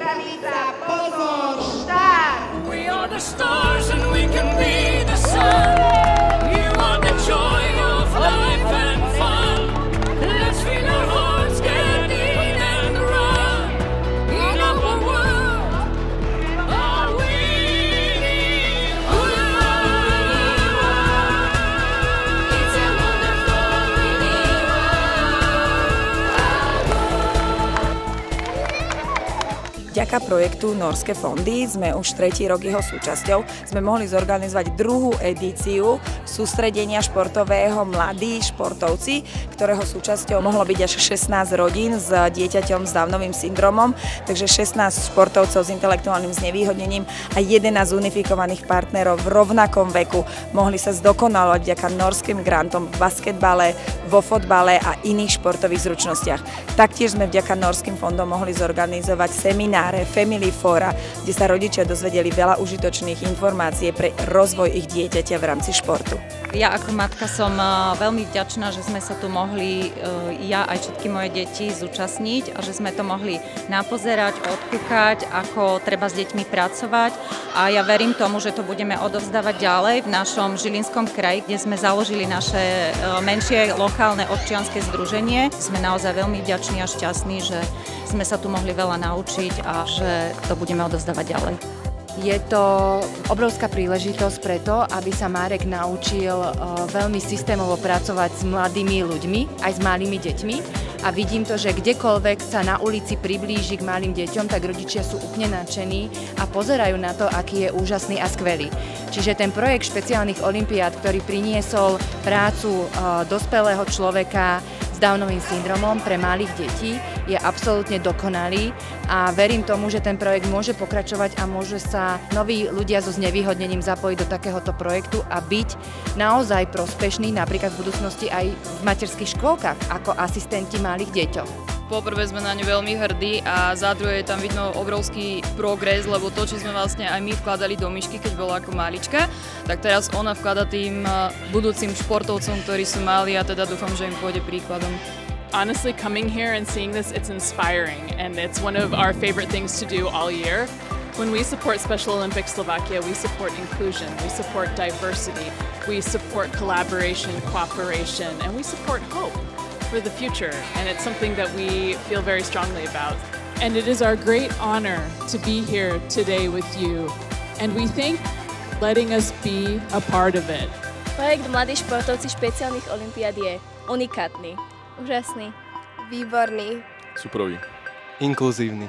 Pripraviť sa, pozor, štart! We are the stars and we can be the sun. You are the joy of life and fun. Let's feel our hearts get in and run. In our world, are we It's a wonderful winning Vďaka projektu Norské fondy sme už tretí rok jeho súčasťou. Sme mohli zorganizovať druhú edíciu sústredenia športového Mladí športovci, ktorého súčasťou mohlo byť až 16 rodín s dieťaťom s Downovým syndromom, takže 16 športovcov s intelektuálnym znevýhodnením a 11 unifikovaných partnerov v rovnakom veku mohli sa zdokonalovať vďaka norským grantom v basketbale, vo fotbale a iných športových zručnostiach. Taktiež sme vďaka Norským fondom mohli zorganizovať semináre, family fóra, kde sa rodičia dozvedeli veľa užitočných informácií pre rozvoj ich dieťaťa v rámci športu. Ja ako matka som veľmi vďačná, že sme sa tu mohli, ja aj všetky moje deti, zúčastniť a že sme to mohli napozerať, odkúkať, ako treba s deťmi pracovať. A ja verím tomu, že to budeme odovzdávať ďalej v našom Žilinskom kraji, kde sme založili naše menšie lokálne občianske združenie. Sme naozaj veľmi vďační a šťastní, že sme sa tu mohli veľa naučiť a že to budeme odovzdávať ďalej. Je to obrovská príležitosť preto, aby sa Marek naučil veľmi systémovo pracovať s mladými ľuďmi, aj s malými deťmi. A vidím to, že kdekoľvek sa na ulici priblíži k malým deťom, tak rodičia sú úplne nadšení a pozerajú na to, aký je úžasný a skvelý. Čiže ten projekt špeciálnych olympiád, ktorý priniesol prácu dospelého človeka s Downovým syndromom pre malých detí, je absolútne dokonalý a verím tomu, že ten projekt môže pokračovať a môže sa noví ľudia so znevýhodnením zapojiť do takéhoto projektu a byť naozaj prospešní napríklad v budúcnosti aj v materských škôlkach ako asistenti malých deťov. Poprvé sme na ňu veľmi hrdí a za druhé tam vidno obrovský progres, lebo to, čo sme vlastne aj my vkladali do myšky, keď bola ako malička, tak teraz ona vklada tým budúcim športovcom, ktorí sú mali a teda dúfam, že im pôjde príkladom. Honestly, coming here and seeing this, it's inspiring and it's one of our favorite things to do all year. When we support Special Olympics Slovakia, we support inclusion, we support diversity, we support collaboration, cooperation, and we support hope for the future, and it's something that we feel very strongly about. And it is our great honor to be here today with you, and we thank letting us be a part of it. Projekt Mladí športovci špeciálnych olympiád je unikátny, úžasný, výborný, súprový, inkluzívny.